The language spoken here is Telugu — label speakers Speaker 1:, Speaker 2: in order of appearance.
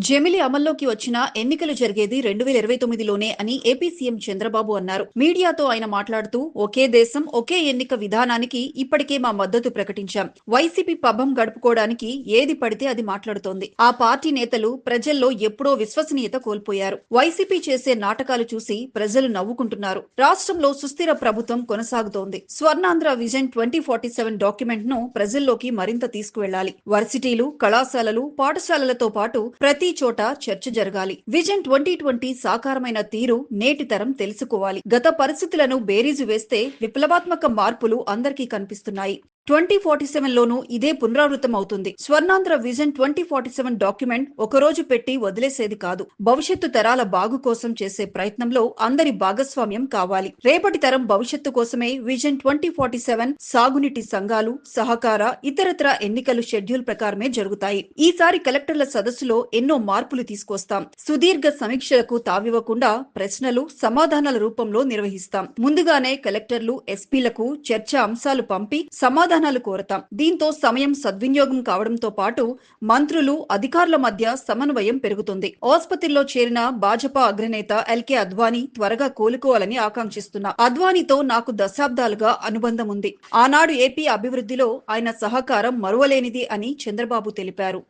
Speaker 1: జమిలి అమల్లోకి వచ్చిన ఎన్నికలు జరిగేది 2029లోనే అని ఏపీ సీఎం చంద్రబాబు అన్నారు. మీడియాతో ఆయన మాట్లాడుతూ ఒకే దేశం ఒకే ఎన్నిక విధానానికి ఇప్పటికే మా మద్దతు ప్రకటించాం. వైసీపీ పబ్బం గడుపుకోవడానికి ఏది పడితే అది మాట్లాడుతోంది. ఆ పార్టీ నేతలు ప్రజల్లో ఎప్పుడో విశ్వసనీయత కోల్పోయారు. వైసీపీ చేసే నాటకాలు చూసి ప్రజలు నవ్వుకుంటున్నారు. రాష్ట్రంలో సుస్థిర ప్రభుత్వం కొనసాగుతోంది. స్వర్ణాంధ్ర విజన్ 2047 డాక్యుమెంట్ ను ప్రజల్లోకి మరింత తీసుకువెళ్లాలి. వర్సిటీలు, కళాశాలలు, పాఠశాలలతో పాటు ప్రతి చోట చర్చ జరగాలి. విజన్ 2020 సాకారమైన తీరు నేటి తరం తెలుసుకోవాలి. గత పరిస్థితులను బేరీజు వేస్తే విప్లవాత్మక మార్పులు అందరికీ కనిపిస్తున్నాయి. 2047లోనూ ఇదే పునరావృతం అవుతుంది. స్వర్ణాంధ్ర విజన్ 2047 డాక్యుమెంట్ ఒకరోజు పెట్టి వదిలేసేది కాదు. భవిష్యత్తు తరాల బాగు కోసం చేసే ప్రయత్నంలో అందరి భాగస్వామ్యం కావాలి. రేపటి తరం భవిష్యత్తు కోసమే విజన్ 2047 సాగునీటి సంఘాలు, సహకార, ఇతరత్ర ఎన్నికలు షెడ్యూల్ ప్రకారమే జరుగుతాయి. ఈసారి కలెక్టర్ల సదస్సులో ఎన్నో మార్పులు తీసుకొస్తాం. సుదీర్ఘ సమీక్షలకు తావివ్వకుండా ప్రశ్నలు, సమాధానాల రూపంలో నిర్వహిస్తాం. ముందుగానే కలెక్టర్లు, ఎస్పీలకు చర్చా అంశాలు పంపి సమాధానాలు కోరతాం. దీంతో సమయం సద్వినియోగం కావడంతో పాటు మంత్రులు, అధికారుల మధ్య సమన్వయం పెరుగుతుంది. ఆసుపత్రిలో చేరిన భాజపా అగ్రనేత ఎల్కే అద్వానీ త్వరగా కోలుకోవాలని ఆకాంక్షిస్తున్నా. అద్వానీతో నాకు దశాబ్దాలుగా అనుబంధం ఉంది. ఆనాడు ఏపీ అభివృద్ధిలో ఆయన సహకారం మరువలేనిది అని చంద్రబాబు తెలిపారు.